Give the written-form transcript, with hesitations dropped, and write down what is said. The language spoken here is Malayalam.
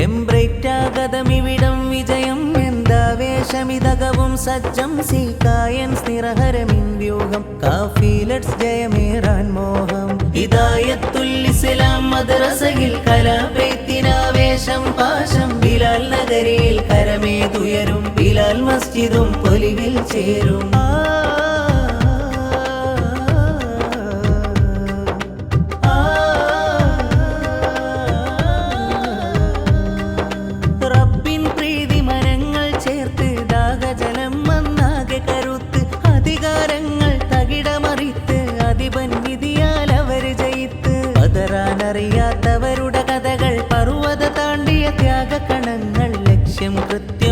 എംബ്രൈറ്റാഗതമിവിടം വിജയം എന്താവേശമിതകവും സജ്ജം സീക്കായൻ സ്നിരഹരമിൻ വ്യൂഹം കാഫിലറ്റ്സ് ജയമേറാൻ മോഹം ഹിദായത്തുൽ ഇസ്ലാം മദ്രസയിൽ കലാപെയ്ത്തിനാവേശം പാശം ബിലാൽ നഗരിയിൽ കരമേതുയരും ബിലാൽ മസ്ജിദും പൊലിവിൽ ചേരും അറിയാത്തവരുടെ കഥകൾ പർവ്വത താണ്ടിയ ത്യാഗകണങ്ങൾ ലക്ഷ്യം കൃത്യം